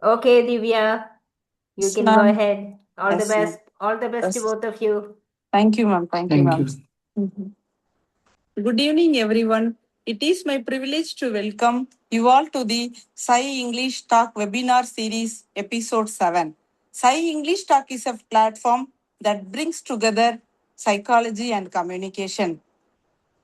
Okay, Divya, you Yes, can go ma'am. ahead. All the Yes, ma'am. best. All the best to Yes. both of you. Thank you, ma'am. Thank you, Thank ma'am. you. Mhm. Good evening, everyone. It is my privilege to welcome you all to the Sai English Talk webinar series, episode 7. Sai English Talk is a platform that brings together psychology and communication,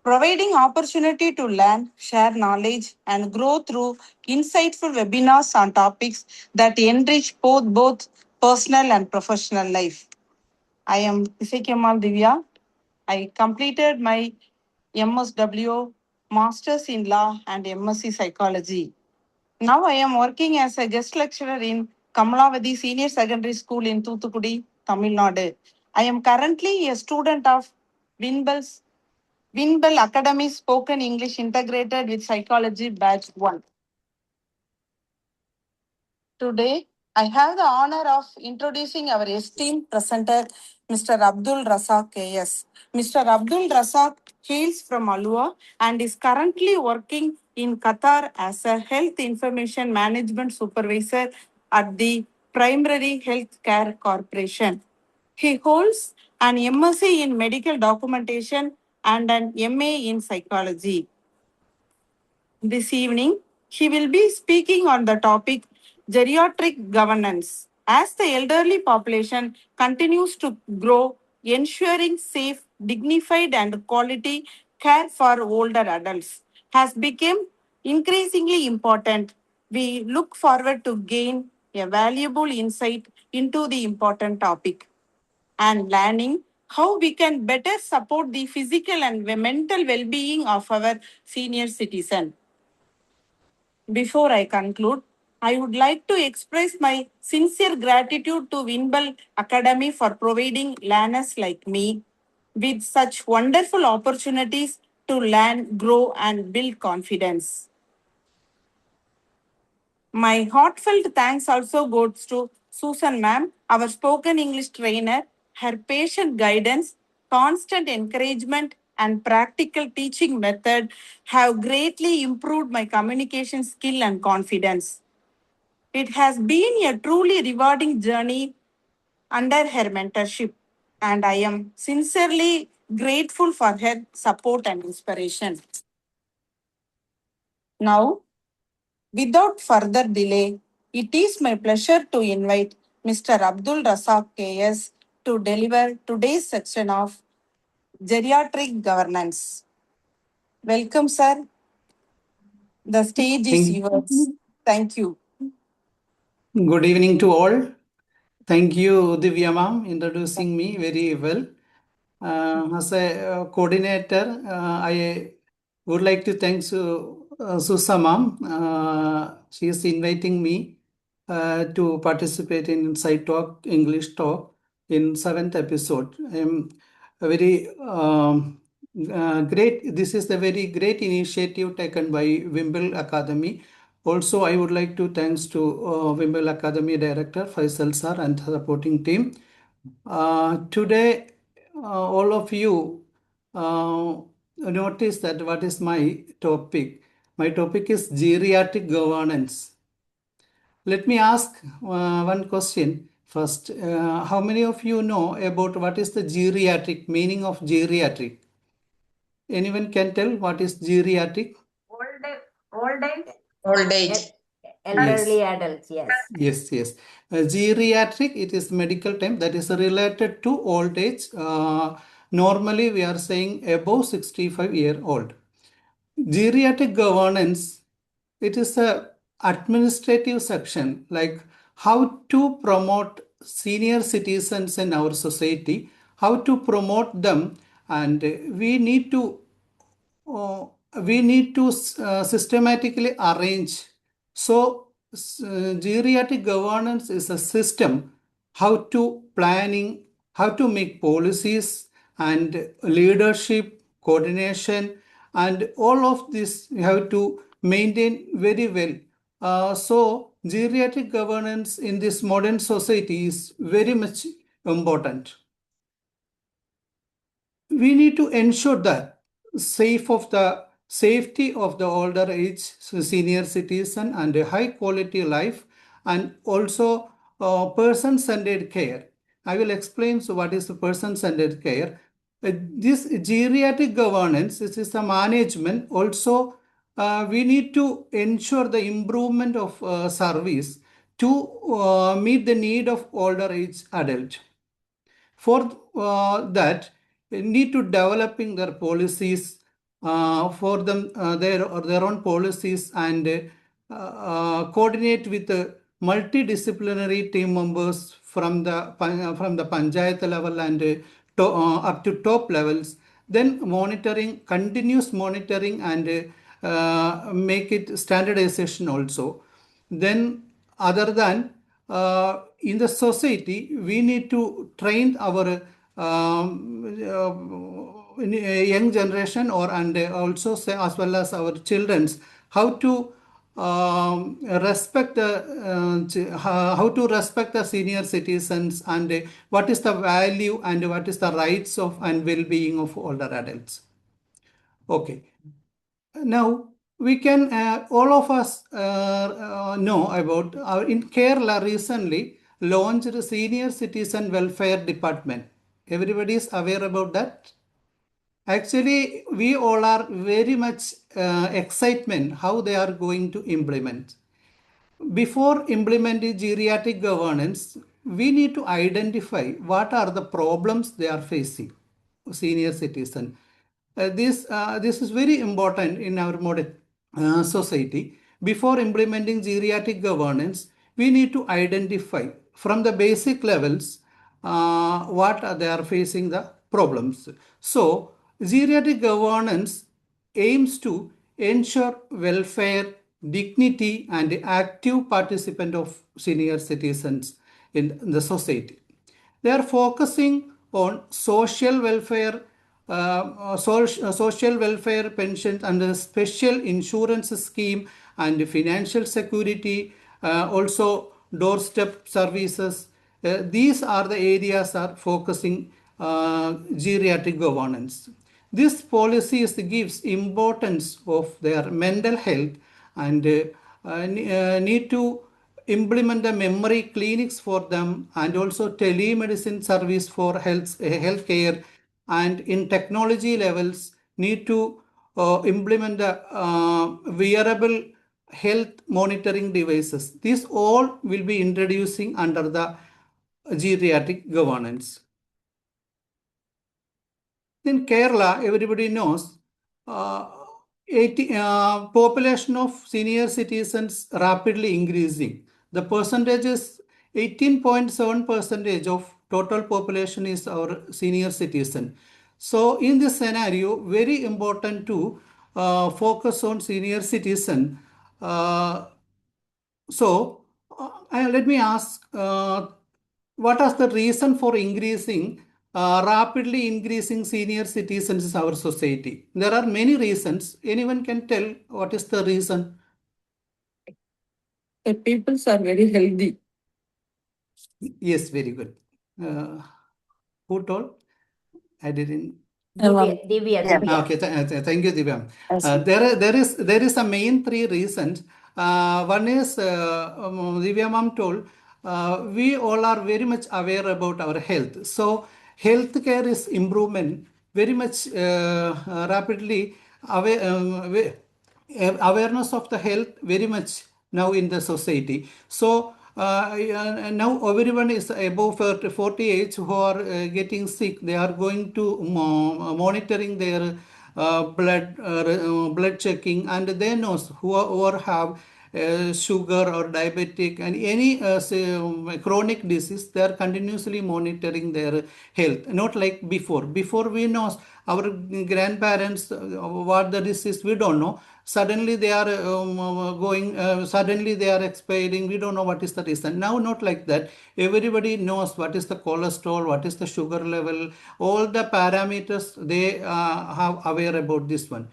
providing opportunity to learn, share knowledge, and grow through insightful webinars on topics that enrich both personal and professional life. I am Isekemal Divya. I completed my MSW, Masters in Law, and MSc Psychology. Now I am working as a guest lecturer in Kamalavadi Senior Secondary School in Thoothukudi, Tamil Nadu. I am currently a student of Winbel's Winbell Academy Spoken English Integrated with Psychology Batch 1. Today, I have the honor of introducing our esteemed presenter, Mr. Abdul Rassak KS. Mr. Abdul Rassak hails from Alua and is currently working in Qatar as a health information management supervisor at the Primary Health Care Corporation. He holds an MSc in medical documentation and an MA in psychology. This evening, she will be speaking on the topic geriatric governance. As the elderly population continues to grow, ensuring safe, dignified, and quality care for older adults has become increasingly important. We look forward to gain a valuable insight into the important topic and learning how we can better support the physical and mental well-being of our senior citizen. Before I conclude, I would like to express my sincere gratitude to Winbell Academy for providing learners like me with such wonderful opportunities to learn, grow, and build confidence. My heartfelt thanks also goes to Susan ma'am, our spoken English trainer. Her patient guidance, constant encouragement, and practical teaching method have greatly improved my communication skill and confidence. It has been a truly rewarding journey under her mentorship, and I am sincerely grateful for her support and inspiration. Now, without further delay, it is my pleasure to invite Mr. Abdul Rassak KS to deliver today's section of Geriatric Governance. Welcome, sir. The stage is Thank, yours. Thank you. Good evening to all. Thank you, Divya ma'am, introducing me very well. As a coordinator, I would like to thank Susa ma'am. She is inviting me to participate in Side Talk, English Talk in 7th episode. I am a very great, this is a very great initiative taken by Wimble Academy. Also, I would like to thanks to Wimble Academy Director Faisal sir and supporting team. Today, all of you notice that what is my topic. My topic is geriatric governance. Let me ask one question first. How many of you know about what is the geriatric, meaning of geriatric? Anyone can tell what is geriatric? Old age, Old age. el- Yes. elderly adults, yes. Yes. Geriatric, it is medical term that is related to old age. Normally, we are saying above 65-year old. Geriatric governance, it is a administrative section like how to promote senior citizens in our society, how to promote them, and uh, we need to systematically arrange. So, geriatric governance is a system how to planning, how to make policies and leadership, coordination, and all of this we have to maintain very well. So, geriatric governance in this modern society is very much important. We need to ensure that safety of the older age senior citizen and a high quality life and also person-centered care. I will explain what is the person-centered care. This geriatric governance, this is the management. Also, we need to ensure the improvement of service to meet the need of older age adult. For that, we need to developing their policies for them, their own policies, and coordinate with the multidisciplinary team members from the panchayat level and up to top levels. Then monitoring, continuous monitoring, and make it standardization also. Then other than in the society, we need to train our young generation and also say as well as our children's how to respect how to respect the senior citizens, and what is the value and what is the rights of and well-being of older adults. Okay. Now, we can, all of us know about, in Kerala recently launched a senior citizen welfare department. Everybody is aware about that? Actually, we all are very much excitement how they are going to implement. Before implementing geriatric governance, we need to identify what are the problems they are facing, senior citizen. This is very important in our modern society. Before implementing geriatric governance, we need to identify from the basic levels what they are facing the problems. So, geriatric governance aims to ensure welfare, dignity, and active participant of senior citizens in the society. They are focusing on social welfare pensions and a special insurance scheme and financial security, also doorstep services. These are the areas are focusing geriatric governance. This policy gives importance of their mental health and need to implement the memory clinics for them, and also telemedicine service for healthcare, and in technology levels need to implement the wearable health monitoring devices. These all will be introducing under the geriatric governance. In Kerala, everybody knows, uh, population of senior citizens rapidly increasing. The percentage is 18.7% of total population is our senior citizen. So in this scenario, very important to focus on senior citizen. Let me ask, what is the reason for rapidly increasing senior citizens in our society? There are many reasons. Anyone can tell what is the reason? The peoples are very healthy. Yes, very good. Who told? I didn't. Divya. Okay, thank you, Divya. Yes. There is a main three reasons. One is Divya ma'am told, we all are very much aware about our health. So healthcare is improvement very much rapidly. Awareness of the health very much now in the society. So now everyone is above 40 age who are getting sick. They are going to monitoring their blood checking, and they know who have sugar or diabetic and any chronic disease. They are continuously monitoring their health, not like before we know our grandparents what the disease, we don't know. Suddenly they are suddenly they are expiring, we don't know what is the reason. Now not like that, everybody knows what is the cholesterol, what is the sugar level, all the parameters they have aware about this one.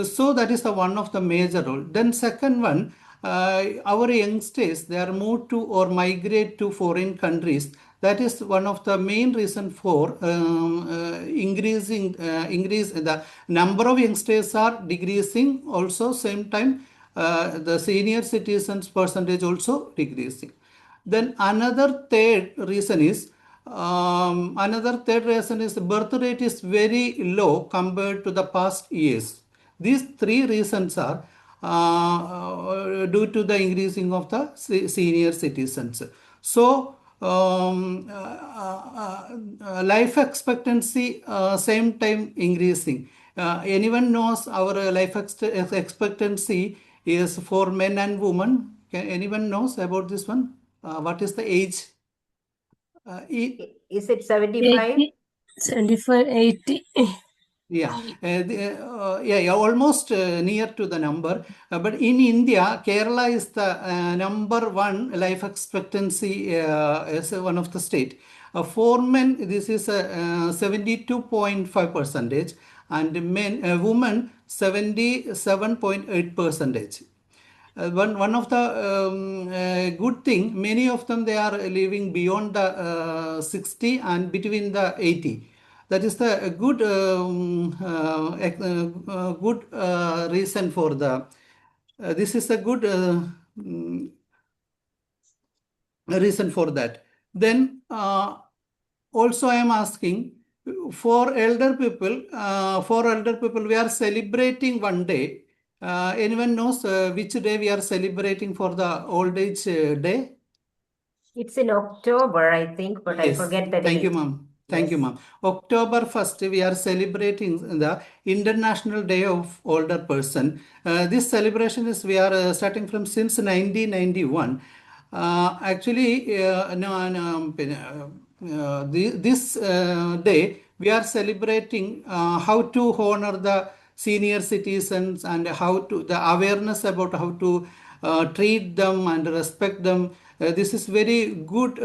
So that is the one of the major role. Then second one, our youngsters, they are moved to or migrate to foreign countries. That is one of the main reason for increase. The number of youngsters are decreasing. Also, same time, the senior citizens percentage also decreasing. Then another third reason is birth rate is very low compared to the past years. These three reasons are due to the increasing of the senior citizens. So life expectancy same time increasing. Anyone knows our expectancy is for men and women? Anyone knows about this one? What is the age? Is it 75? 80, 75, 80. Yeah, almost near to the number. But in India, Kerala is the number one life expectancy as one of the state. For men, this is 72.5 percentage, and women 77.8 percentage. One of the good thing, many of them they are living beyond the 60 and between the 80. That is the good reason for the. This is a good reason for that. Then also I am asking for elder people. We are celebrating one day. Anyone knows which day we are celebrating for the old age day? It's in October, I think, but I Yes. forget the Thank you, date. ma'am. Thank you, ma'am. October 1st, we are celebrating the International Day of Older Person. This celebration is we are starting from since 1991. Actually, this day we are celebrating how to honor the senior citizens and how to the awareness about how to treat them and respect them. This is very good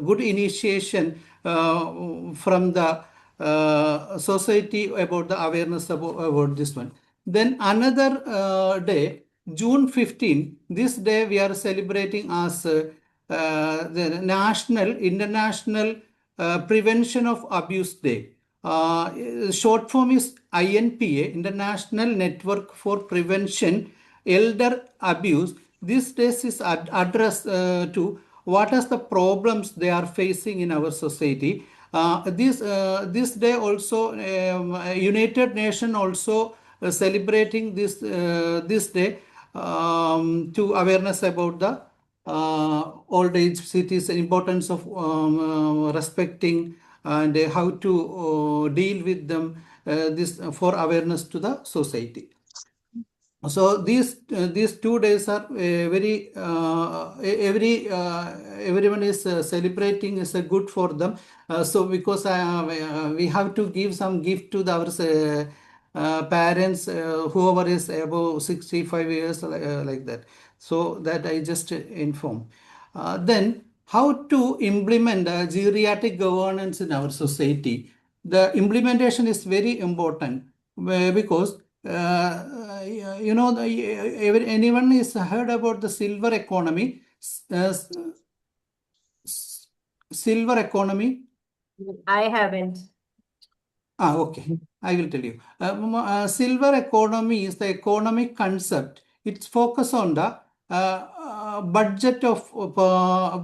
good initiation from the society about the awareness about this one. Then another day, June 15, this day we are celebrating as the International Prevention of Abuse Day. Short form is INPA, International Network for Prevention Elder Abuse. This day is addressed to what are the problems they are facing in our society. This day also, United Nations also celebrating this day to awareness about the old age cities, importance of respecting and how to deal with them. This for awareness to the society. So these 2 days are very everyone is celebrating is good for them. So because we have to give some gift to our parents, whoever is above 65 years, like that. So that I just inform. Then how to implement geriatric governance in our society. The implementation is very important because anyone is heard about the silver economy. Silver economy. I haven't. Okay. I will tell you. Silver economy is the economic concept. It's focused on the budget of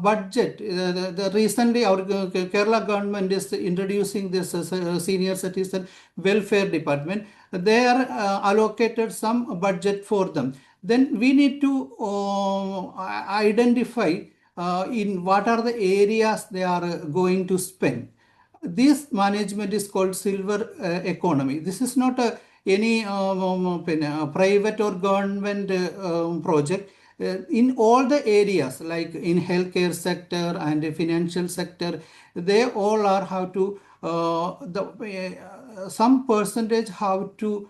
budget. The recently our Kerala government is introducing this senior citizen welfare department. They are allocated some budget for them. Then we need to identify in what are the areas they are going to spend. This management is called silver economy. This is not any private or government project. In all the areas, like in healthcare sector and the financial sector, they all are how to some percentage how to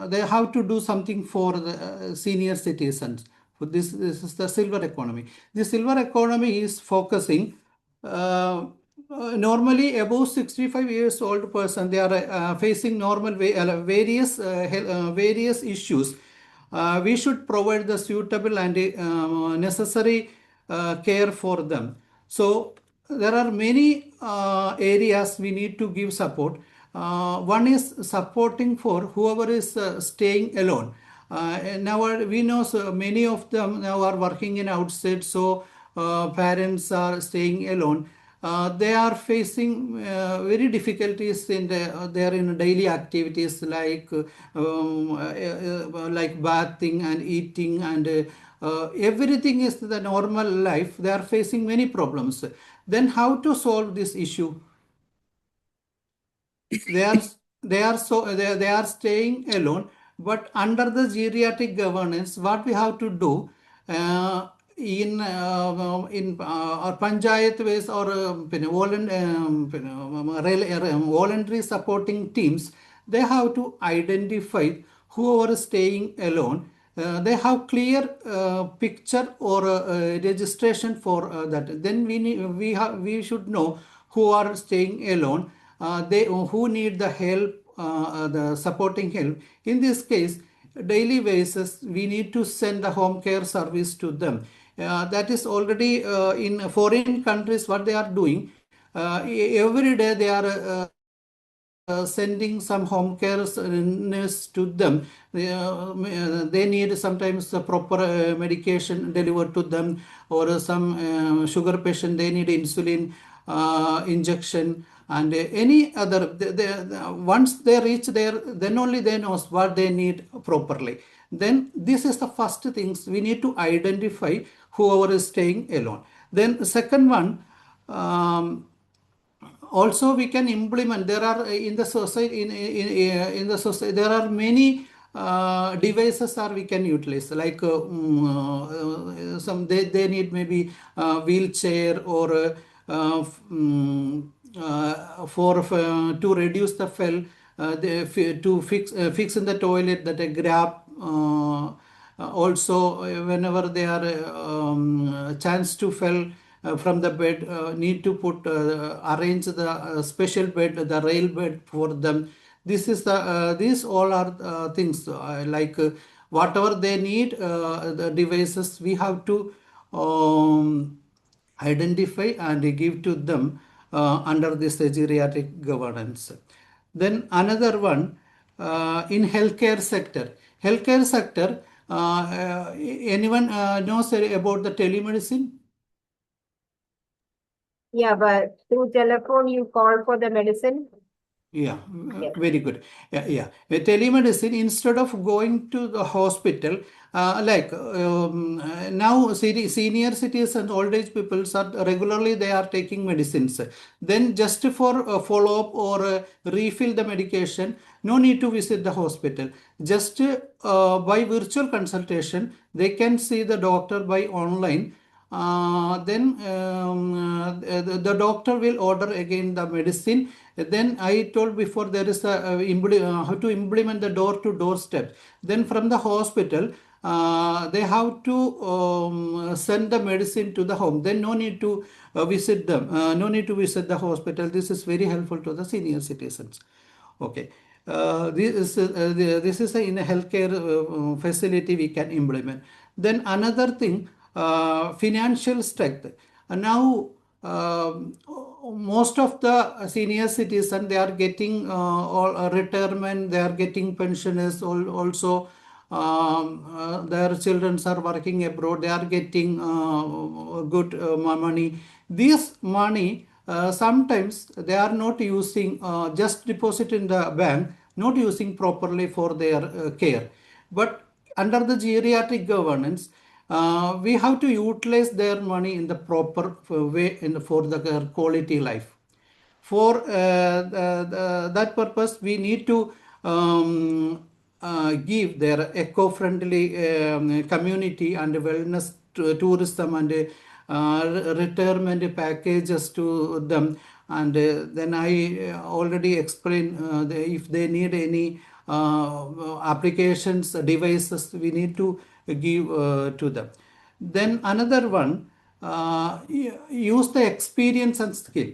they have to do something for the senior citizens. This is the silver economy. The silver economy is focusing normally above 65 years old person. They are facing various issues. We should provide the suitable and necessary care for them. So there are many areas we need to give support. one is supporting for whoever is staying alone. Now we know so many of them now are working in outside, so parents are staying alone. They are facing very difficulties in their in daily activities like bathing and eating and everything is the normal life. They are facing many problems. Then how to solve this issue? they are they are staying alone, but under the geriatric governance what we have to do in our panchayat ways or voluntary supporting teams, they have to identify whoever is staying alone. They have clear picture or registration for that. Then we should know who are staying alone, they who need the help, the supporting help. In this case, daily basis we need to send the home care service to them. That is already in foreign countries what they are doing. Every day they are sending some home care nurse to them. They need sometimes the proper medication delivered to them, or some sugar patient they need insulin injection and any other. Once they reach there, then only they know what they need properly. Then this is the first things we need to identify whoever is staying alone. Then second one. Also we can implement, there are in the society in the society there are many devices are we can utilize, like some they need maybe wheelchair or for to reduce the fell, to fix in the toilet that a grab. Also, whenever they are chance to fell from the bed, need to put arrange the special bed, the rail bed for them. This is the these all are things whatever they need, the devices we have to identify and give to them under this geriatric governance. Then another one, in healthcare sector. Healthcare sector, anyone knows about the telemedicine? Yeah, but through telephone you call for the medicine. Yeah, Yes. very good. Yeah. Telemedicine, instead of going to the hospital, now senior citizens, old age people are regularly they are taking medicines. Then just for follow up or refill the medication, no need to visit the hospital. Just by virtual consultation, they can see the doctor by online. Then the doctor will order again the medicine. Then I told before there is a how to implement the door to door step. Then from the hospital they have to send the medicine to the home. Then no need to visit them. No need to visit the hospital. This is very helpful to the senior citizens. Okay. This is in a healthcare facility we can implement. Then another thing, financial strength. Now most of the senior citizens, they are getting all retirement, they are getting pensioners, also their children are working abroad, they are getting good money. This money sometimes they are not using, just deposit in the bank, not using properly for their care. But under the geriatric governance, we have to utilize their money in the proper way for the quality life. For that purpose, we need to give their eco-friendly community and wellness tourism and retirement packages to them. And then I already explained if they need any applications, devices, we need to give to them. Then another one, use the experience and skill.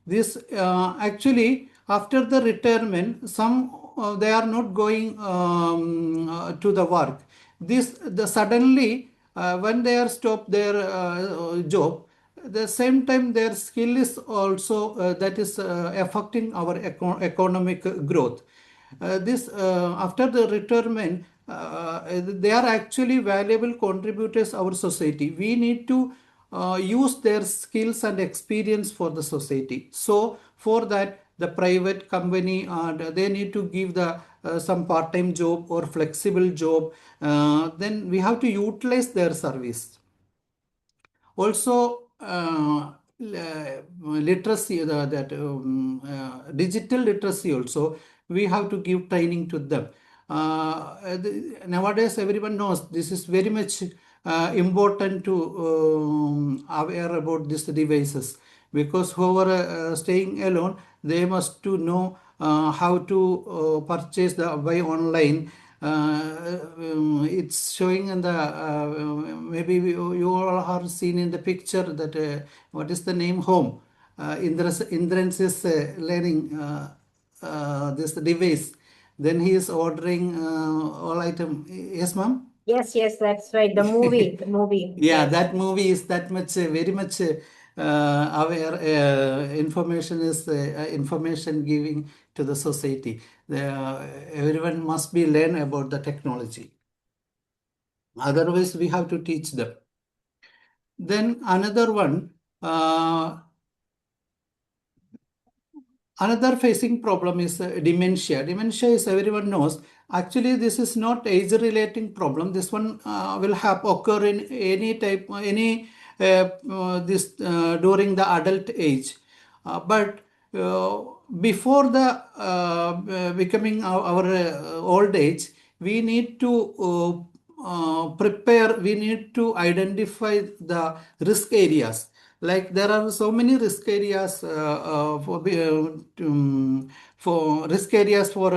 This actually after the retirement, some they are not going to the work. This the suddenly when they are stopped their job, the same time their skill is also that is affecting our economic growth. This after the retirement, they are actually valuable contributors our society. We need to use their skills and experience for the society. So for that, the private company they need to give the some part-time job or flexible job. Then we have to utilize their service. Also, literacy, digital literacy also, we have to give training to them. Nowadays, everyone knows this is very much important to aware about these devices, because whoever staying alone, they must to know how to purchase the buy online. It's showing in the maybe you all have seen in the picture that what is the name home. Indran's is learning this device. Then he is ordering all item. Yes, ma'am. Yes, that's right. The movie, Yeah, yes. that movie is that much very much aware information is information giving to the society. Everyone must be learn about the technology. Otherwise, we have to teach them. Then another one, another facing problem is dementia. Dementia is everyone knows. Actually, this is not age-relating problem. This one will have occur in any type, any this during the adult age. But before the becoming our old age, we need to prepare. We need to identify the risk areas. Like there are so many risk areas for risk areas for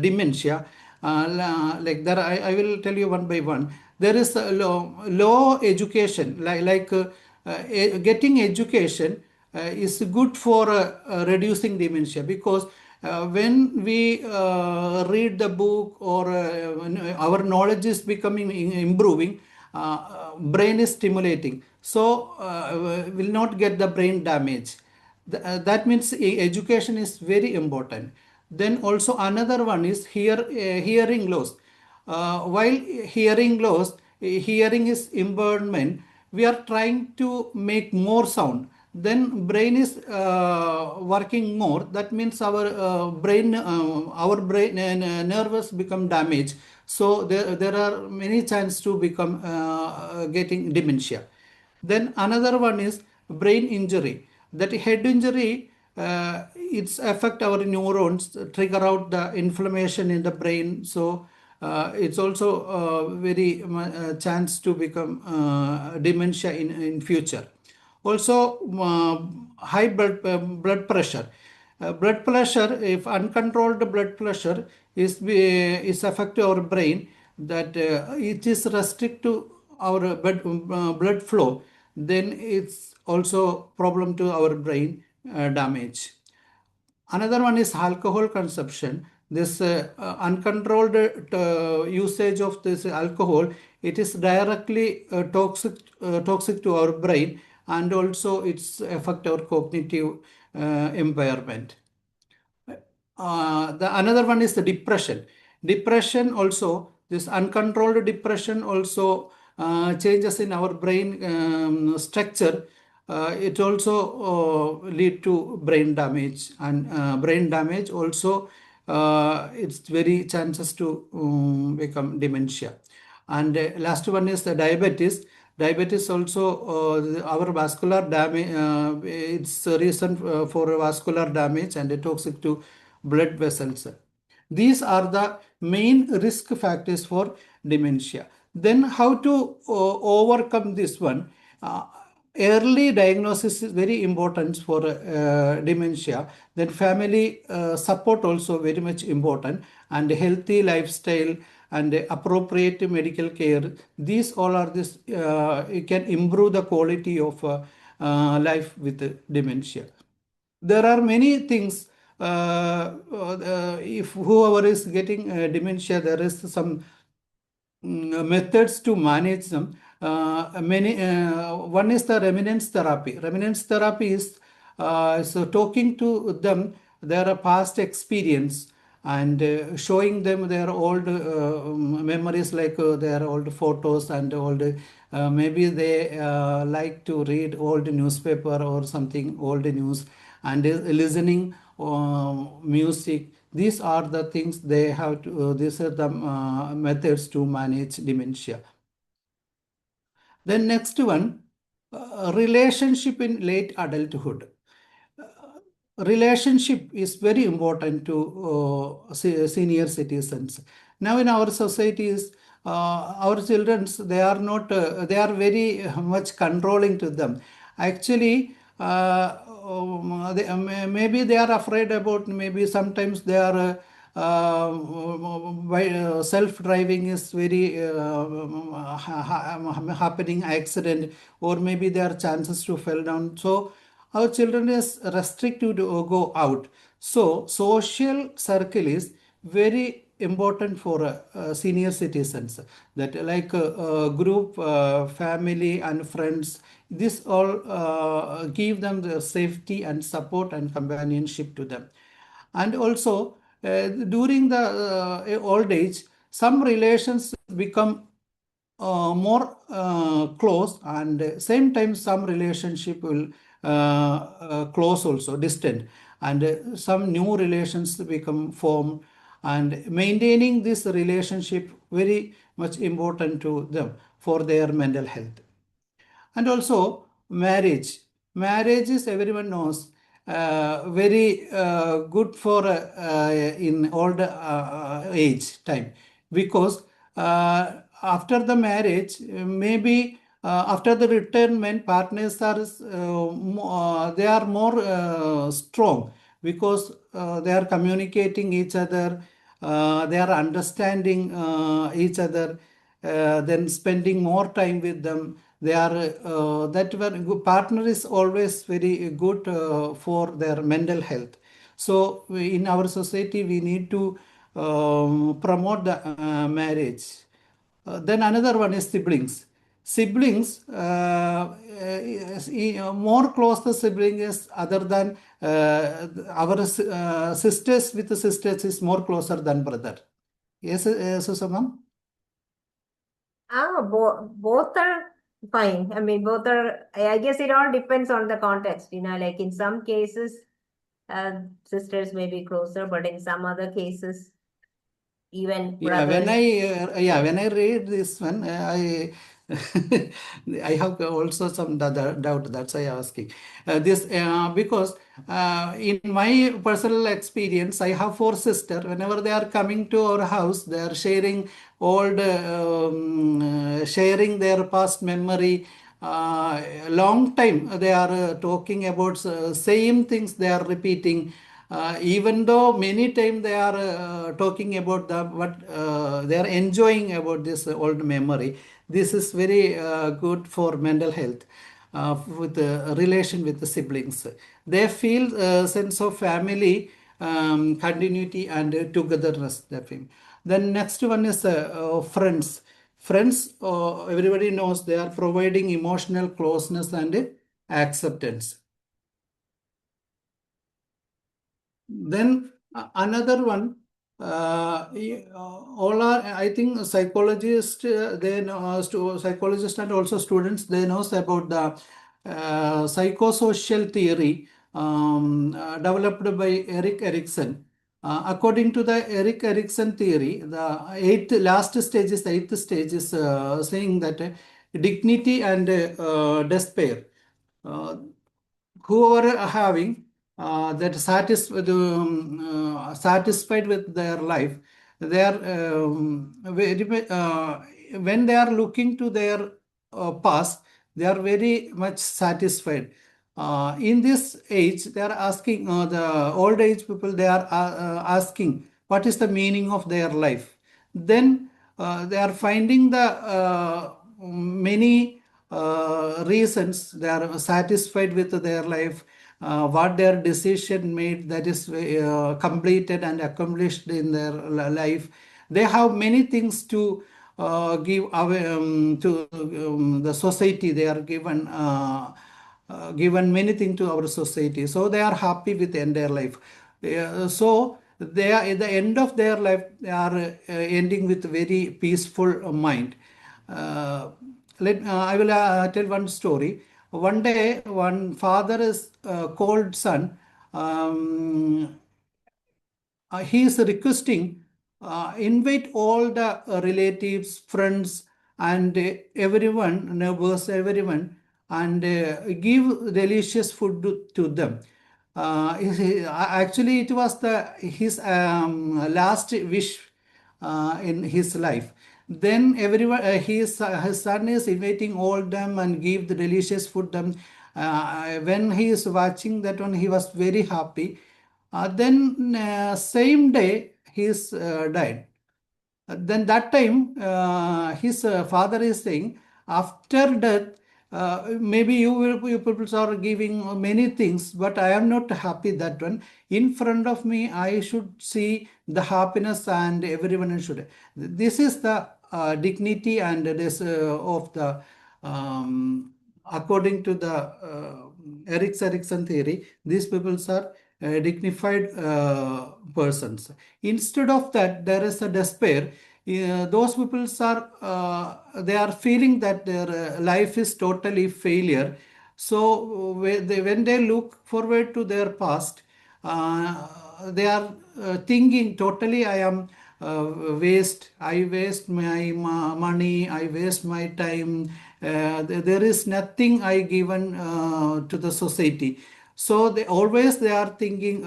dementia. Like there, I will tell you one by one. There is a low education, getting education is good for reducing dementia, because when we read the book or our knowledge is becoming improving, brain is stimulating, so will not get the brain damage. That means education is very important. Then also another one is hearing loss. While hearing loss, hearing is impairment, we are trying to make more sound. Then brain is working more. That means our brain nerves become damaged. So there are many chances to become getting dementia. Then another one is brain injury. That head injury, it's affect our neurons, trigger out the inflammation in the brain. So it's also very chance to become dementia in future. Also, high blood pressure. Blood pressure, if uncontrolled blood pressure is affect our brain, that it is restrict to our blood flow, then it's also problem to our brain damage. Another one is alcohol consumption. This uncontrolled usage of this alcohol, it is directly toxic to our brain, and also it's affect our cognitive impairment. The another one is the depression. Depression also, this uncontrolled depression also changes in our brain structure. It also lead to brain damage, and brain damage also it's very chances to become dementia. And last one is the diabetes. Diabetes also our vascular damage. It's a reason for vascular damage and toxic to blood vessels. These are the main risk factors for dementia. Then how to overcome this one? Early diagnosis is very important for dementia. Then family support also very much important, and healthy lifestyle and appropriate medical care. These all are this it can improve the quality of life with dementia. There are many things. If whoever is getting dementia, there is some methods to manage them. one is the remnants therapy. Remnants therapy is so talking to them their past experience and showing them their old memories, like their old photos and old maybe they like to read old newspaper or something, old news, and listening music. These are the things they have to, these are the methods to manage dementia. Then next one, relationship in late adulthood. Relationship is very important to senior citizens. Now in our societies, our childrens, they are not, they are very much controlling to them. Actually, maybe they are afraid about, maybe sometimes they are self-driving is very happening accident, or maybe there are chances to fall down. So our children is restricted to go out. So social circle is very important for senior citizens, that like group, family and friends, this all give them the safety and support and companionship to them. And also during the old age, some relations become more close, and same time some relationship will close also, distant, and some new relations become formed, and maintaining this relationship very much important to them for their mental health. And also marriage is, everyone knows, very good for in old age time, because after the marriage, maybe after the retirement, partners are they are more strong, because they are communicating each other, they are understanding each other, then spending more time with them. They are that partner is always very good for their mental health. So in our society, we need to promote the marriage. Then another one is siblings. Siblings, more close the sibling is other than our sisters with the sisters is more closer than brother. Yes, Susama? Both are fine. I mean, both are, I guess it all depends on the context, like in some cases, sisters may be closer, but in some other cases, even Yeah, when brothers. when I read this one, I I have also some doubt. That's why I'm asking this because in my personal experience, I have four sisters. Whenever they are coming to our house, they are sharing old, sharing their past memory. Long time they are talking about same things. They are repeating. Even though many times they are talking about the what they are enjoying about this old memory. This is very good for mental health, with the relation with the siblings. They feel a sense of family, continuity and togetherness. They feel. Then next one is friends. Friends, everybody knows, they are providing emotional closeness and acceptance. Then another one, all are, I think psychologists, they know, psychologists and also students, they knows about the psychosocial theory developed by Erik Erikson. According to the Erik Erikson theory, the eighth stage is saying that dignity and despair. Who are having that satisfied with their life, they are when they are looking to their past, they are very much satisfied. In this age, they are asking, the old age people, they are asking what is the meaning of their life. Then they are finding the many reasons. They are satisfied with their life, what their decision made, that is completed and accomplished in their life. They have many things to give away to the society. They are given many things to our society, so they are happy with the entire life. So they are at the end of their life, they are ending with very peaceful mind. uh, I will tell one story. One day one father is called son. um, he is requesting, invite all the relatives, friends, and everyone, neighbors, everyone, and give delicious food to them. Actually, it was his last wish in his life. Then everyone, his son is inviting all them and give the delicious food them. When he is watching that one, he was very happy. Then same day he is died. Then that time his father is saying, after death, maybe you people are giving many things, but I am not happy that one. In front of me, I should see the happiness, and everyone should. This is the dignity and this of the according to the Erikson theory. These people are dignified persons. Instead of that, there is a despair. Those people are they are feeling that their life is totally failure. So when they look forward to their past, they are thinking totally, I am I waste my money, I waste my time. There is nothing I given to the society. So they are thinking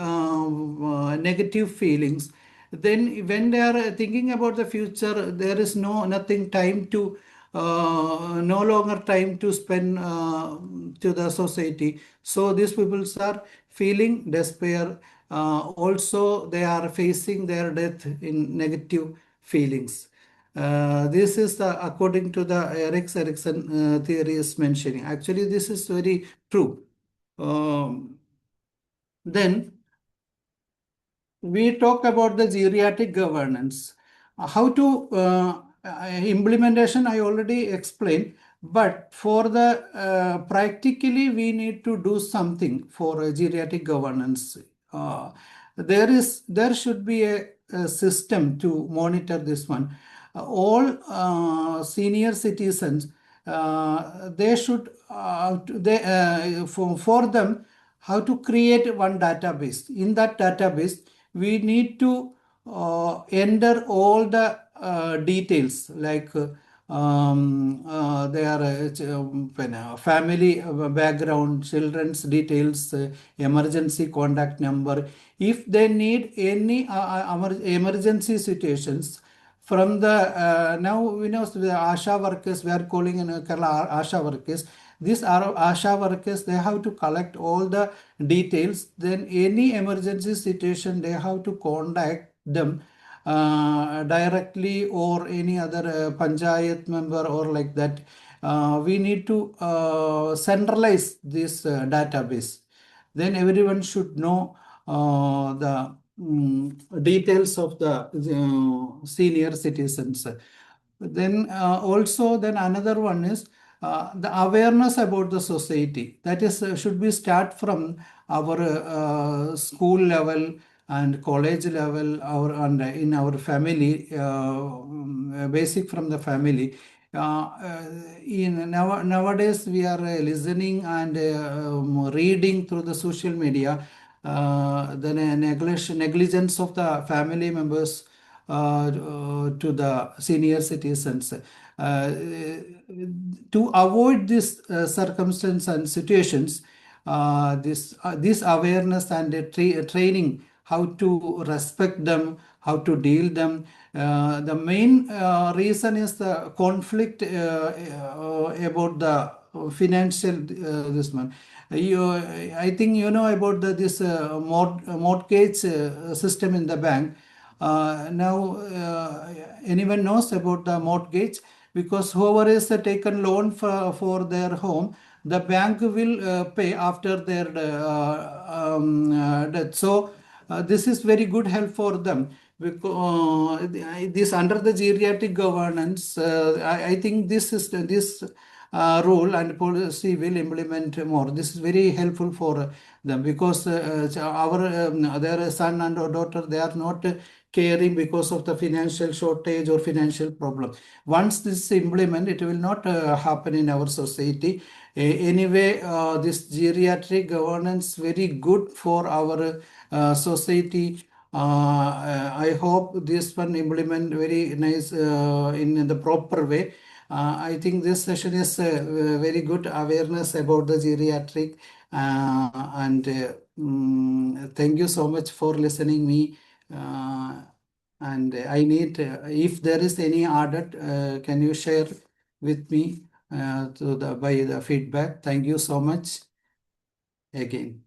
negative feelings. Then when they are thinking about the future, there is nothing time to no longer time to spend to the society. So these people are feeling despair. Also, they are facing their death in negative feelings. This is according to the Erikson theory is mentioning. Actually, this is very true. Then we talk about the geriatric governance. How to implementation, I already explained, but for the practically we need to do something for geriatric governance. There should be a system to monitor this one. All senior citizens, they should for them, how to create one database. In that database, we need to enter all the details, like their family background, children's details, emergency contact number. If they need any emergency situations, from the now we know the ASHA workers, we are calling in Kerala ASHA workers. These are ASHA workers, they have to collect all the details. Then any emergency situation, they have to contact them directly, or any other panchayat member or like that. We need to centralize this database. Then everyone should know the details of the senior citizens. Then also, then another one is the awareness about the society. That is should be start from our school level and college level, and in our family, basic from the family. Nowadays we are listening and reading through the social media. The negligence of the family members to the senior citizens. To avoid this circumstance and situations, this awareness and training, how to respect them, how to deal them. The main reason is the conflict about the financial this one. I think you know about this mortgage system in the bank. Now, anyone knows about the mortgage? Because whoever is taken loan for their home, the bank will pay after their death. So this is very good help for them. because this under the geriatric governance, I think this is this rule and policy will implement more. This is very helpful for them because their son and daughter, they are not caring because of the financial shortage or financial problem. Once this implement, it will not happen in our society. Anyway, this geriatric governance very good for our society. I hope this one implement very nice in the proper way. I think this session is very good awareness about the geriatric and thank you so much for listening me. And I need, if there is any audit, can you share with me by the feedback? Thank you so much again.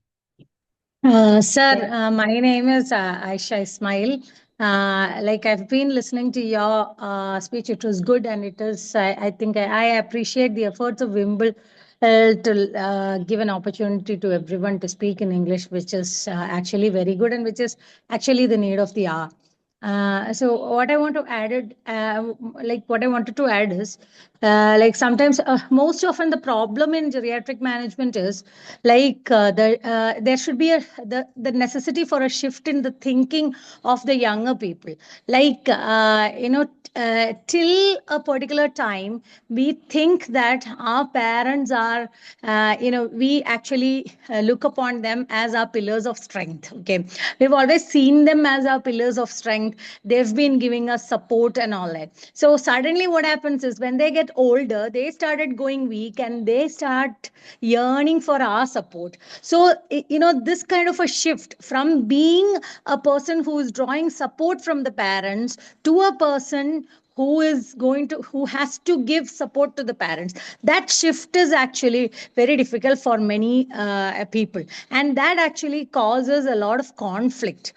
Sir, Yeah. my name is Aisha Ismail. Like I've been listening to your speech, it was good, and it is. I think I appreciate the efforts of Wimble to give an opportunity to everyone to speak in English, which is actually very good, and which is actually the need of the hour. So what I want to add, like what I wanted to add is, like sometimes, most often the problem in geriatric management is like there should be the necessity for a shift in the thinking of the younger people. Like till a particular time, we think that our parents are, we actually look upon them as our pillars of strength. Okay, we've always seen them as our pillars of strength. They've been giving us support and all that. So suddenly what happens is when they get older, they started going weak and they start yearning for our support. So this kind of a shift from being a person who is drawing support from the parents to a person who has to give support to the parents, that shift is actually very difficult for many people, and that actually causes a lot of conflict.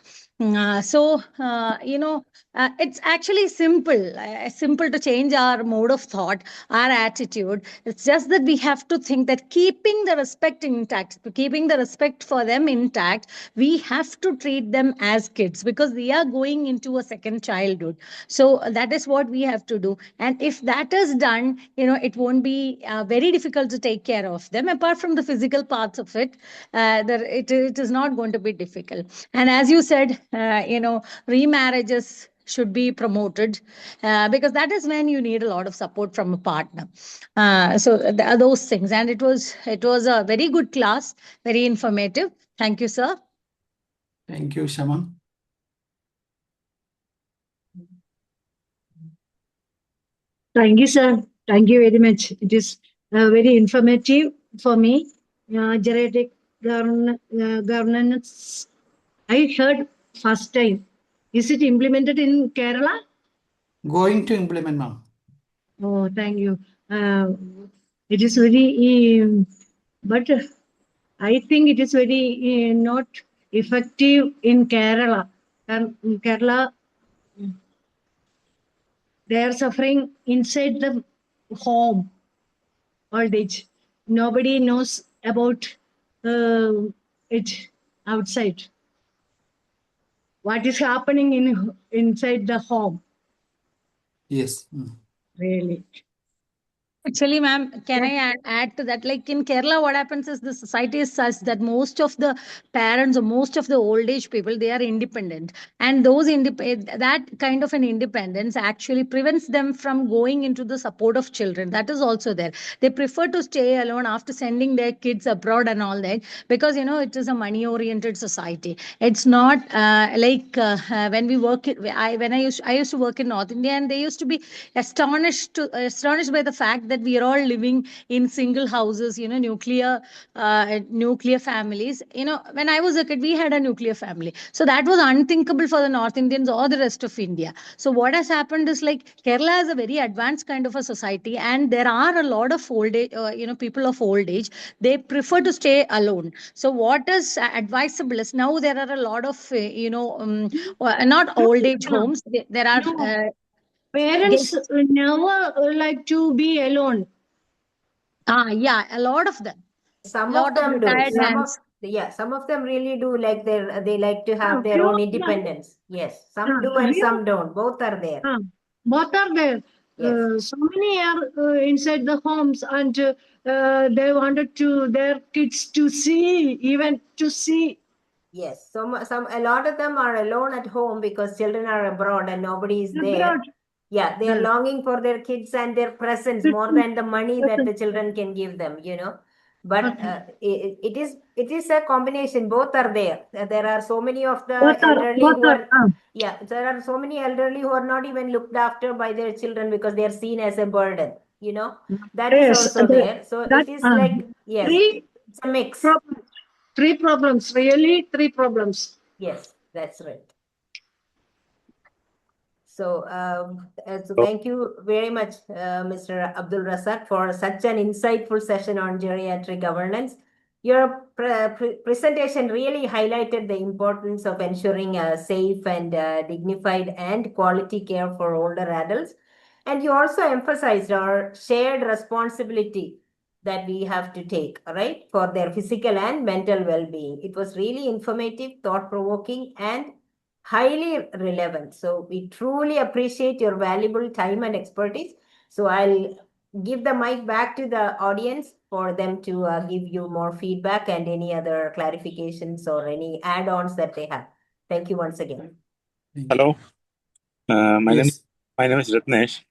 It's actually simple to change our mode of thought, our attitude. It's just that we have to think that keeping the respect intact, keeping the respect for them intact, we have to treat them as kids because we are going into a second childhood. So that is what we have to do. And if that is done, it won't be very difficult to take care of them. Apart from the physical parts of it, it is not going to be difficult. And as you said, remarriages should be promoted because that is when you need a lot of support from a partner. So there are those things, and it was a very good class, very informative. Thank you, sir. Thank you, Shaman. Thank you, sir. Thank you very much. It is very informative for me. Geriatric governance, I heard first time. Is it implemented in Kerala? Going to implement, ma'am. Oh, thank you. It is very, but I think it is very not effective in Kerala. In Kerala, they are suffering inside the home, old age. Nobody knows about it outside. What is happening inside the home? Yes. Really. Actually, ma'am, can I add to that? Like in Kerala, what happens is the society is such that most of the parents or most of the old age people, they are independent, and that kind of an independence actually prevents them from going into the support of children. That is also there. They prefer to stay alone after sending their kids abroad and all that because it is a money-oriented society. It's not when we work. I used to work in North India, and they used to be astonished by the fact that we are all living in single houses, nuclear families. When I was a kid, we had a nuclear family. So that was unthinkable for the North Indians or the rest of India. So what has happened is like Kerala is a very advanced kind of a society, and there are a lot of old age, people of old age. They prefer to stay alone. So what is advisable is now there are a lot of, not old age homes. There are. No. Parents never like to be alone. Yeah, a lot of them. Some Lot of them do. retired hands. Yeah, some of them really do like they like to have their Few own of them, independence. Yes, some do and some don't. Both are there. both are there. Yes. So many are inside the homes, and they wanted to their kids to see, even to see. Yes, a lot of them are alone at home because children are abroad and nobody is there. Abroad. Yeah, they are longing for their kids and their presence more than the money that the children can give them, you know. But it is a combination. Both are there. There are so many of the elderly who are yeah, there are so many elderly who are not even looked after by their children because they are seen as a burden, you know. That is Yes, also there. So that it is like yes, it's a mix. Three problems, really, three problems. Yes, that's right. So, so thank you very much, Mr. Abdul Rassak, for such an insightful session on geriatric governance. Your presentation really highlighted the importance of ensuring a safe and dignified and quality care for older adults. And you also emphasized our shared responsibility that we have to take, right, for their physical and mental well-being. It was really informative, thought-provoking, and highly relevant. So we truly appreciate your valuable time and expertise. So I'll give the mic back to the audience for them to give you more feedback and any other clarifications or any add-ons that they have. Thank you once again. Hello, my Yes. name is Ratnesh.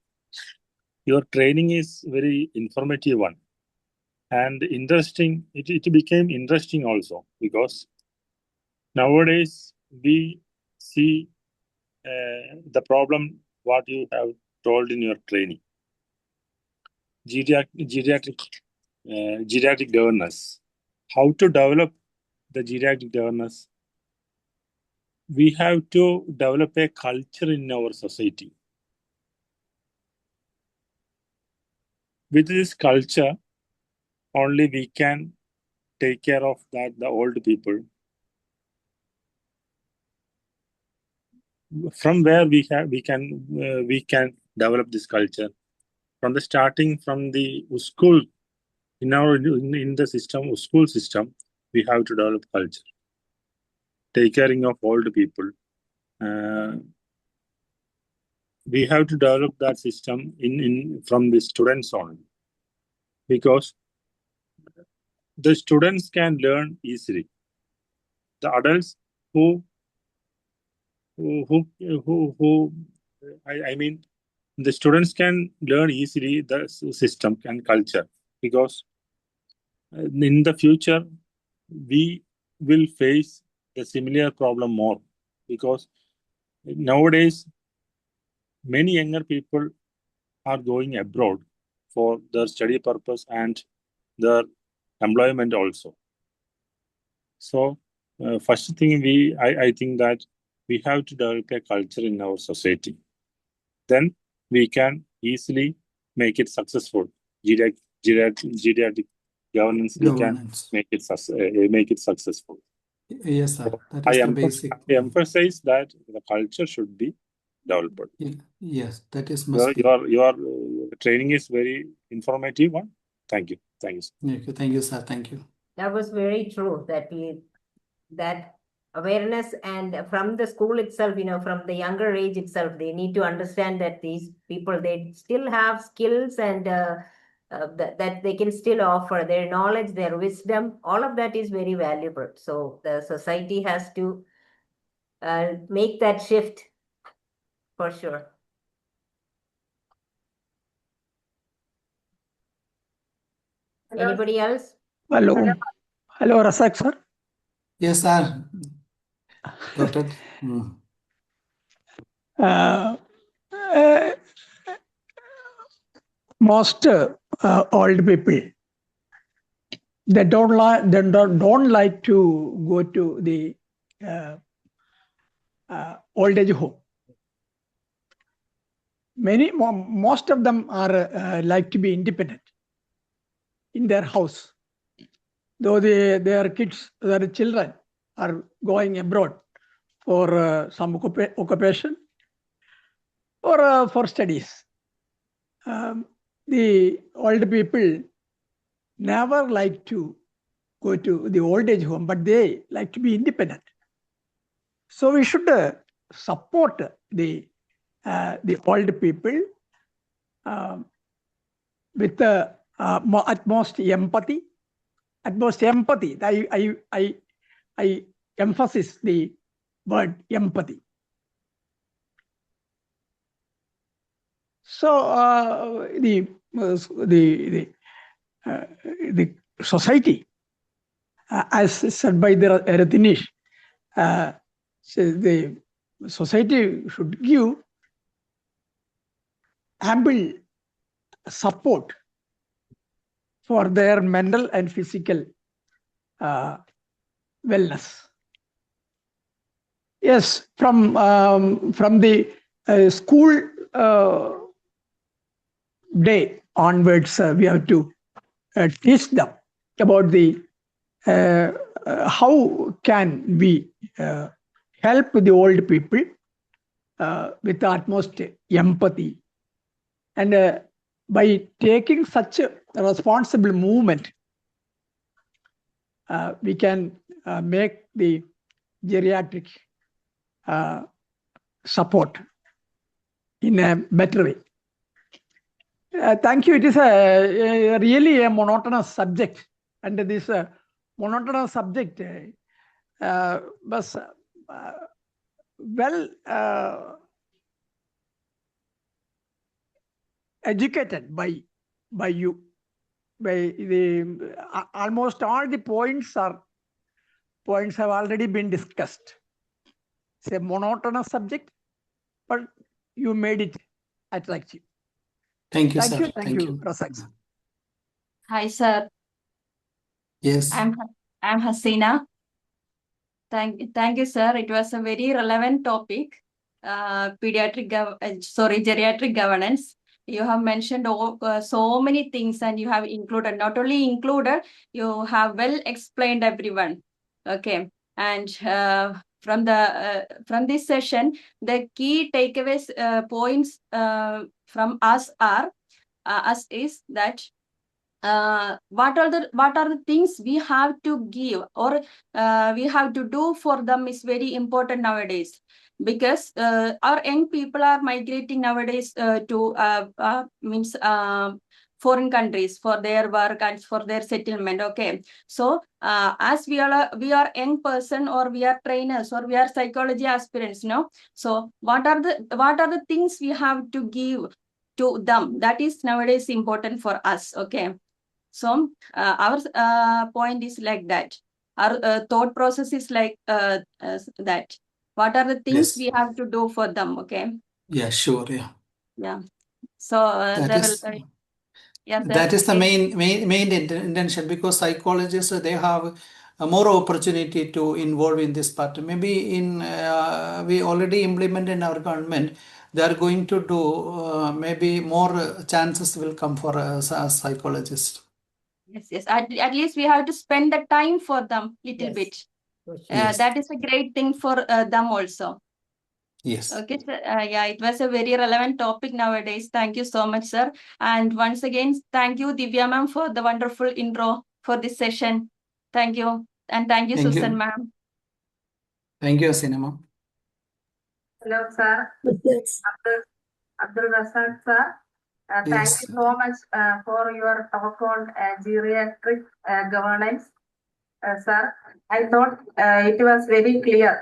Your training is very informative one and interesting. It became interesting also because nowadays we see the problem what you have told in your training. Geriatric governance. How to develop the geriatric governance? We have to develop a culture in our society. With this culture, only we can take care of the old people. From where we can develop this culture from the starting from the school in the school system. We have to develop culture, take caring of old people. We have to develop that system in from the students only, because the students can learn easily. The adults who I mean, the students can learn easily the system and culture, because in the future we will face a similar problem more, because nowadays many younger people are going abroad for their study purpose and their employment also. So first thing I think that we have to develop a culture in our society. Then we can easily make it successful. Geriatric governance, we can make it successful. Yes, sir. So That is the basic. I emphasize that the culture should be developed. Yes, that is must be. Your training is very informative one. Thank you. Thank you. Thank you, sir. Thank you. That was very true that awareness, and from the school itself, you know, from the younger age itself, they need to understand that these people, they still have skills and that they can still offer their knowledge, their wisdom, all of that is very valuable. So the society has to make that shift for sure. Anybody else? Hello. Hello, Rassak sir. Yes, sir. Got it. Most old people, they don't like to go to the old age home. Most of them are like to be independent in their house, though their kids, their children are going abroad for some occupation or for studies. The old people never like to go to the old age home, but they like to be independent. So we should support the old people with utmost empathy. Utmost empathy. I emphasize the word empathy. So the society, as said by the Ratinish, the society should give ample support for their mental and physical wellness. Yes, from the school day onwards, we have to teach them about the how can we help the old people with utmost empathy, and by taking such a responsible movement, we can make the geriatric support in a better way. Thank you. It is really a monotonous subject, and this monotonous subject was well educated by you. By the almost all the points have already been discussed. It's a monotonous subject, but you made it attractive. Thank you, Thank sir. you. Thank you, Rassak. Hi, sir. Yes. I'm Hasina. Thank you, sir. It was a very relevant topic. Geriatric governance. You have mentioned so many things, and you have included, not only included, you have well explained everyone. Okay, and from this session, the key takeaways points from us is that what are the things we have to give, or we have to do for them is very important nowadays, because our young people are migrating nowadays to foreign countries for their work and for their settlement. Okay, so as we are young person, or we are trainers, or we are psychology aspirants, so what are the things we have to give to them? That is nowadays important for us. Okay, so our point is like that. Our thought process is like that. What are the things Yes. we have to do for them? Okay. Yeah, sure. Yeah. Yeah. So That there is will. Yeah, sir. that is the main intention, because psychologists, they have more opportunity to involve in this part. Maybe we already implement in our government, they are going to do, maybe more chances will come for us as psychologists. Yes. At least we have to spend the time for them little Yes, bit. for sure. Yes. That is a great thing for them also. Yes. Okay, sir. Yeah, it was a very relevant topic nowadays. Thank you so much, sir. And once again, thank you, Divya ma'am, for the wonderful intro for this session. Thank you. And thank you, Thank Susan you. ma'am. Thank you, Cinema. Hello, sir. Abdul Rassak, sir. Thank Yes. you so much for your talk on geriatric governance, sir. I thought it was very clear,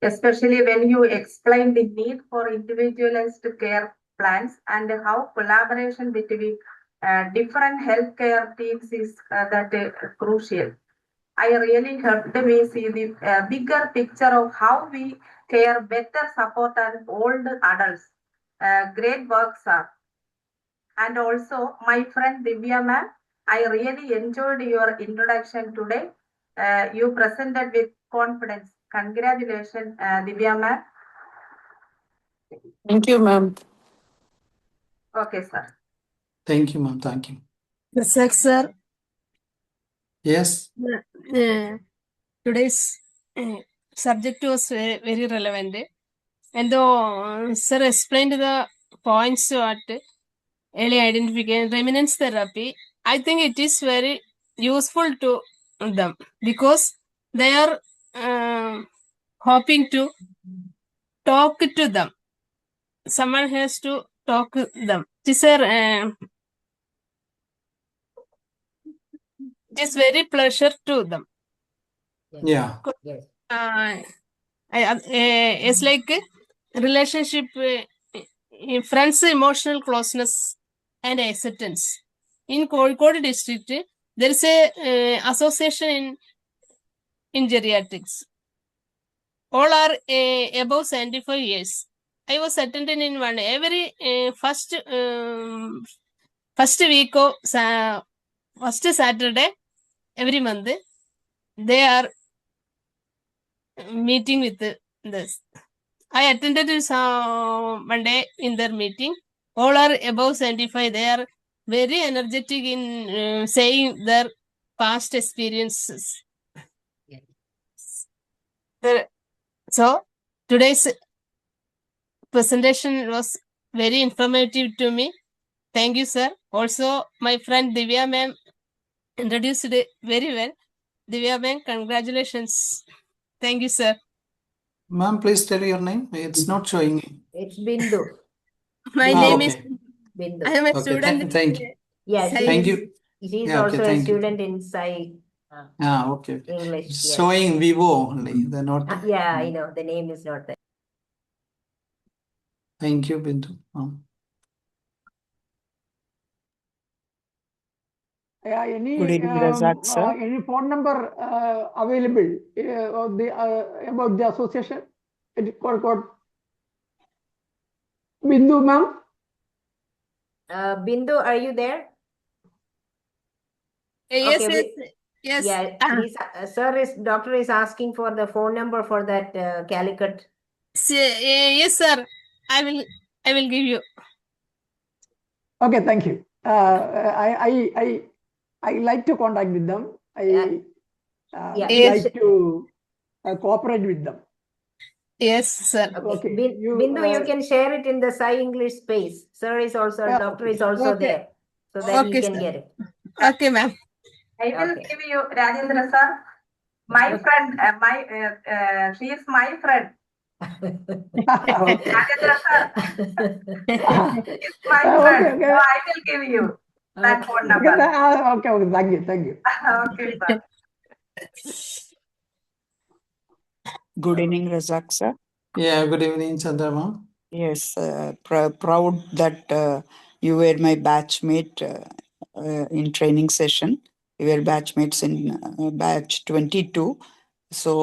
especially when you explained the need for individualized care plans and how collaboration between different healthcare teams is crucial. I really helped me see the bigger picture of how we care better support on old adults. Great work, sir. And also, my friend Divya ma'am, I really enjoyed your introduction today. You presented with confidence. Congratulations, Divya ma'am. Thank you, ma'am. Okay, sir. Thank you, ma'am. Thank you. Rassak sir, Yes. today's subject was very relevant. And though sir explained the points at early identification, remnants therapy, I think it is very useful to them because they are hoping to talk to them. Someone has to talk to them. It is very pleasure to them. Yeah. Yes. It's like a relationship, friends, emotional closeness and acceptance. In Kozhikode district, there is a association in geriatrics. All are above 75 years. I was attending in one every first week of first Saturday every month. They are meeting with this. I attended one day in their meeting. All are above 75. They are very energetic in saying their past experiences. So today's presentation was very informative to me. Thank you, sir. Also, my friend Divya ma'am introduced it very well. Divya ma'am, congratulations. Thank you, sir. Ma'am, please tell your name. It's not showing. It's Bindu. My Ah, name is, okay. Bindu. I am a Okay. student. Thank you. Yeah, Thank you. she's Yeah, okay, also a thank you. student in Sai Ah, okay. English. It's Yes. showing Vivo only. They're not. Yeah, I know. The name is not there. Thank you, Bindu. Good evening, Razak, sir. Any phone number available of the about the association? Bindu ma'am. Bindu, are you there? Yes, Okay, yes. Yeah, doctor is asking for the phone number for that Calicut. Yes, sir. I will give you. Okay, thank you. I like to contact with them. I Yes. like to cooperate with them. Yes, sir. Okay, Okay, Bindu, you can share it in the Sai English space. Sir is also, doctor is also Okay. there, so that he Okay, can sir. get it. Okay, ma'am. I will Okay. give you Rajendra sir. My friend, she is my friend. Rajendra sir. It's my friend. Okay. So I will give you that phone number. Okay, thank you, thank you. Okay, sir. Good evening, Razak, sir. Yeah, good evening, Chandrama. Yes, proud that you were my batchmate in training session. We were batchmates in batch 22. So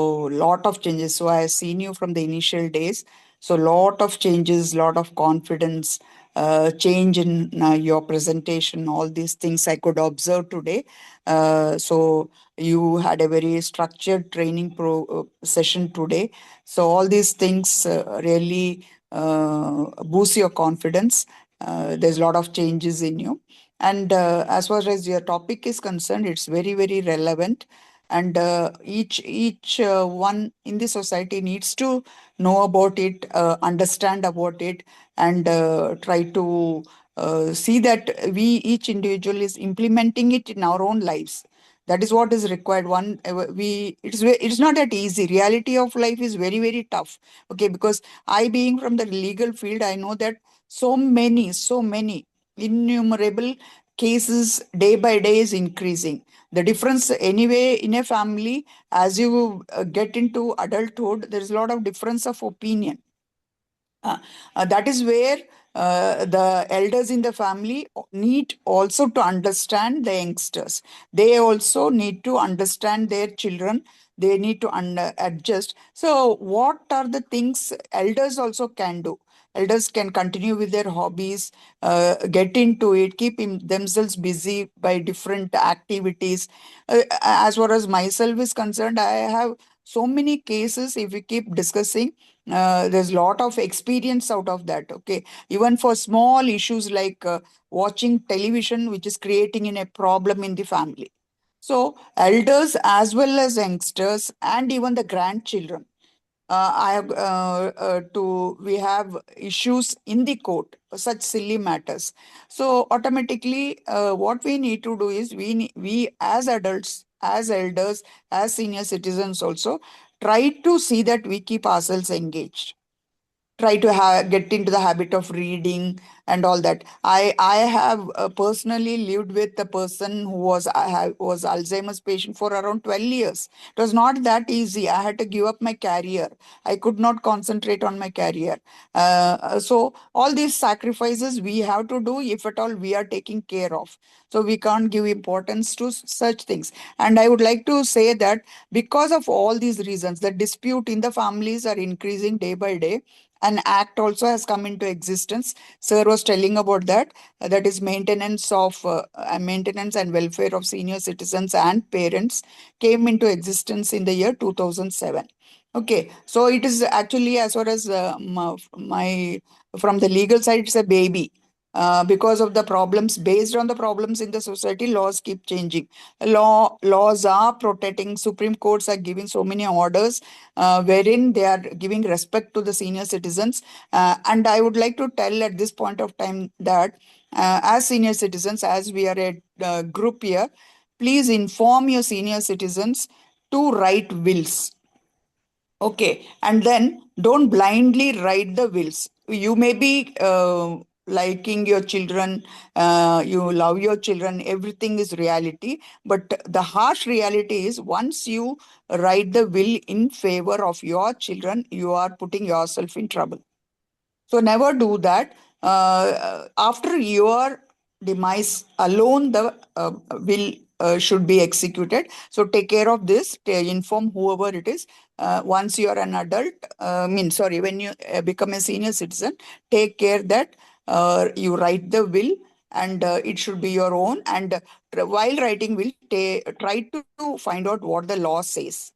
lot of changes. So I have seen you from the initial days. So lot of changes, lot of confidence, change in your presentation, all these things I could observe today. So you had a very structured training session today. So all these things really boost your confidence. There's a lot of changes in you. And as far as your topic is concerned, it's very, very relevant. And each one in the society needs to know about it, understand about it, and try to see that we each individual is implementing it in our own lives. That is what is required. It's not that easy. Reality of life is very, very tough. Okay, because I, being from the legal field, I know that so many innumerable cases day by day is increasing. The difference anyway in a family, as you get into adulthood, there is a lot of difference of opinion. That is where the elders in the family need also to understand the youngsters. They also need to understand their children. They need to adjust. So what are the things elders also can do? Elders can continue with their hobbies, get into it, keep themselves busy by different activities. As far as myself is concerned, I have so many cases. If we keep discussing, there's a lot of experience out of that. Okay, even for small issues like watching television, which is creating in a problem in the family. So elders as well as youngsters and even the grandchildren, we have issues in the court, such silly matters. So automatically, what we need to do is we as adults as elders, as senior citizens also, try to see that we keep ourselves engaged. Try to get into the habit of reading and all that. I have personally lived with a person who was Alzheimer's patient for around 12 years. It was not that easy. I had to give up my career. I could not concentrate on my career. So all these sacrifices we have to do if at all we are taking care of. So we can't give importance to such things. And I would like to say that because of all these reasons, the dispute in the families are increasing day by day. An act also has come into existence. Sir was telling about that. That is maintenance and welfare of senior citizens and parents came into existence in the year 2007. Okay, so it is actually, as far as from the legal side, it's a baby. Because of the problems, based on the problems in the society, laws keep changing. Laws are protecting. Supreme Courts are giving so many orders wherein they are giving respect to the senior citizens. And I would like to tell at this point of time that as senior citizens, as we are a group here, please inform your senior citizens to write wills. Okay, and then don't blindly write the wills. You may be liking your children, you love your children, everything is reality. But the harsh reality is once you write the will in favor of your children, you are putting yourself in trouble. So never do that. After your demise alone, the will should be executed. So take care of this. Inform whoever it is. Once you are an adult, when you become a senior citizen, take care that you write the will and it should be your own. And while writing will, try to find out what the law says.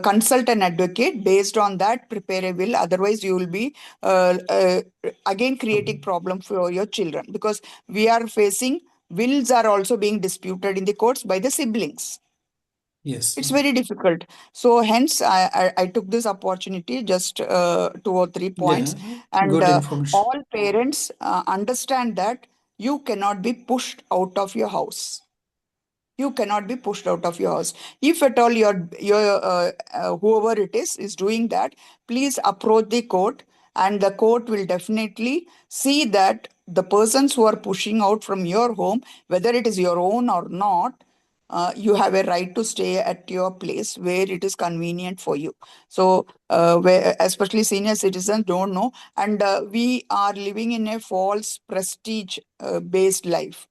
Consult an advocate. Based on that, prepare a will. Otherwise you will be again creating problem for your children, because we are facing wills are also being disputed in the courts by the siblings. Yes. It's very difficult. So hence I took this opportunity, just 2 or 3 points. Yeah, And good information. all parents understand that you cannot be pushed out of your house. You cannot be pushed out of your house. If at all your whoever it is doing that, please approach the court, and the court will definitely see that the persons who are pushing out from your home, whether it is your own or not, you have a right to stay at your place where it is convenient for you. So where especially senior citizens don't know, and we are living in a false prestige based life.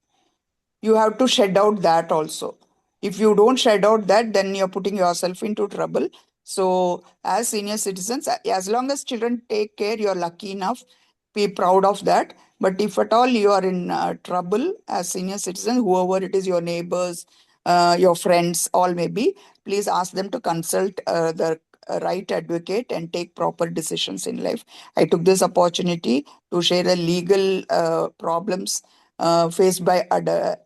You have to shed out that also. If you don't shed out that, then you're putting yourself into trouble. So as senior citizens, as long as children take care, you're lucky enough, be proud of that. But if at all you are in trouble as senior citizens, whoever it is, your neighbors, your friends, all maybe, please ask them to consult the right advocate and take proper decisions in life. I took this opportunity to share a legal problems faced by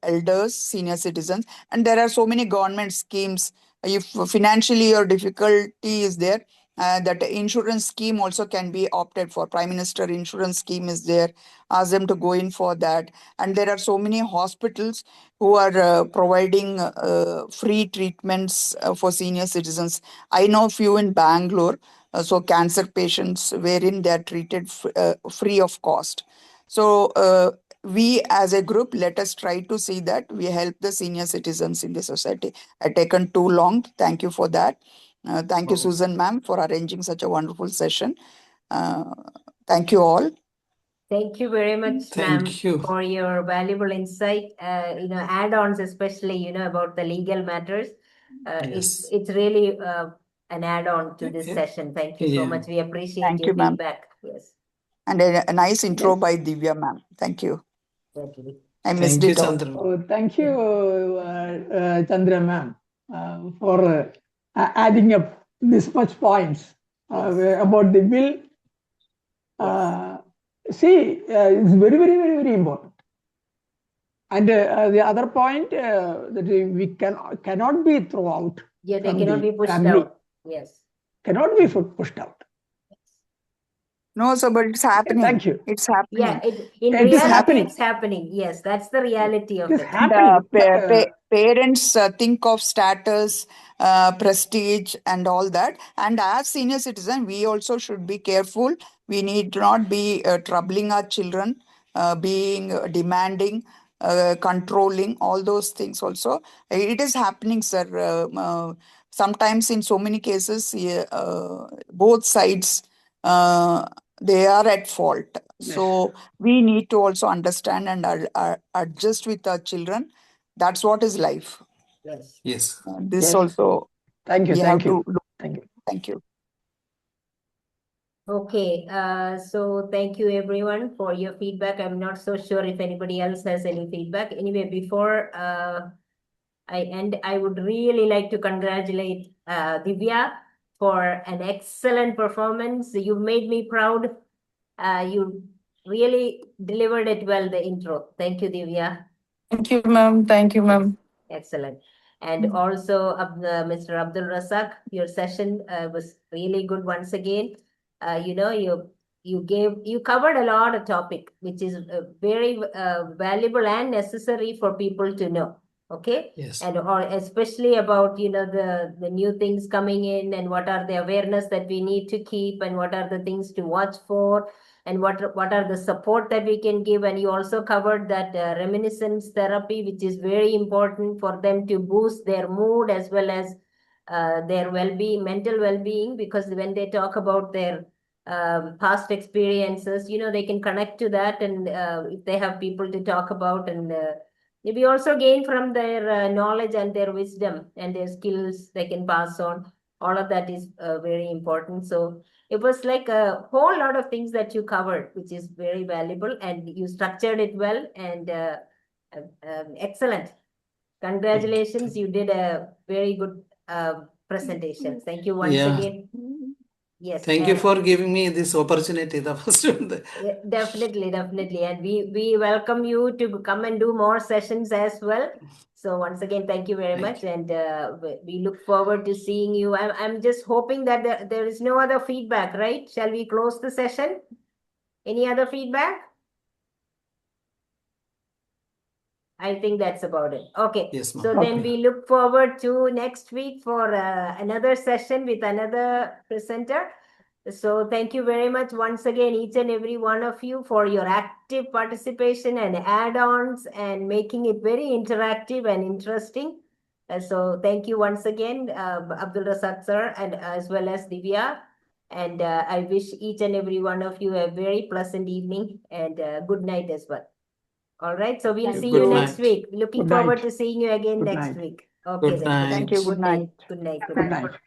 elders, senior citizens. And there are so many government schemes. If financially your difficulty is there, that insurance scheme also can be opted for. Prime Minister insurance scheme is there. Ask them to go in for that. And there are so many hospitals who are providing free treatments for senior citizens. I know a few in Bangalore. So cancer patients wherein they are treated free of cost. So we as a group, let us try to see that we help the senior citizens in the society. I've taken too long. Thank you for that. Thank you, Susan ma'am, for arranging such a wonderful session. Thank you all. Thank you very much, ma'am, Thank you. for your valuable insight. Add-ons, especially about the legal matters. Yes. It's really an add-on to this Yeah. session. Thank you so Yeah. much. We appreciate Thank your you, ma'am. feedback. Yes. And a nice intro by Divya ma'am. Thank you. Certainly. I missed Thank you, it out. Chandra. Thank you, Chandra ma'am, for adding up this much points about the will. See, it's very, very, very, very important. And the other point that we cannot be thrown out. Yeah, they from cannot the be pushed family. out. Yes. Cannot be pushed out. No, sir, but it's happening. Thank you. It's happening. Yeah, in It is reality, happening. it's happening. Yes, that's the reality It of is it. happening. But, Parents think of status, prestige, and all that. And as senior citizen, we also should be careful. We need not be troubling our children, being demanding, controlling, all those things also. It is happening, sir. Sometimes in so many cases, both sides, they are at fault. yes. So we need to also understand and adjust with our children. That's what is life. Yes. Yes. This Yes. also Thank you. we Thank have you. to look. Thank you. Thank you. Okay, so thank you everyone for your feedback. I'm not so sure if anybody else has any feedback. Anyway, before I end, I would really like to congratulate Divya for an excellent performance. You made me proud. You really delivered it well, the intro. Thank you, Divya. Thank you, ma'am. Thank you, ma'am. Excellent. And also, Mr. Abdul Rassak, your session was really good once again. You covered a lot of topic, which is very valuable and necessary for people to know. Okay. Yes. And or especially about the new things coming in, and what are the awareness that we need to keep, and what are the things to watch for, and what are the support that we can give. And you also covered that reminiscence therapy, which is very important for them to boost their mood as well as their well-being, mental well-being, because when they talk about their past experiences, they can connect to that, and if they have people to talk about, and maybe also gain from their knowledge and their wisdom and their skills they can pass on. All of that is very important. So it was like a whole lot of things that you covered, which is very valuable, and you structured it well, and excellent. Congratulations. You did a very good presentation. Thank you once Yeah. again. Yes. Thank you for giving me this opportunity. The first one. Yeah, definitely. And we welcome you to come and do more sessions as well. So once again, thank you very much. And we look forward to seeing you. I'm just hoping that there is no other feedback, right? Shall we close the session? Any other feedback? I think that's about it. Okay. Yes, ma'am. So then we look forward to next week for another session with another presenter. So thank you very much once again, each and every one of you, for your active participation and add-ons and making it very interactive and interesting. So thank you once again, Abdul Rassak sir, and as well as Divya. And I wish each and every one of you a very pleasant evening and good night as well. All right. So we'll see you Good next night. week. Looking Good forward night. to seeing you again Good next night. week. Okay. Good Then. night. Thank you. Good night. Good night. Good Good night. night.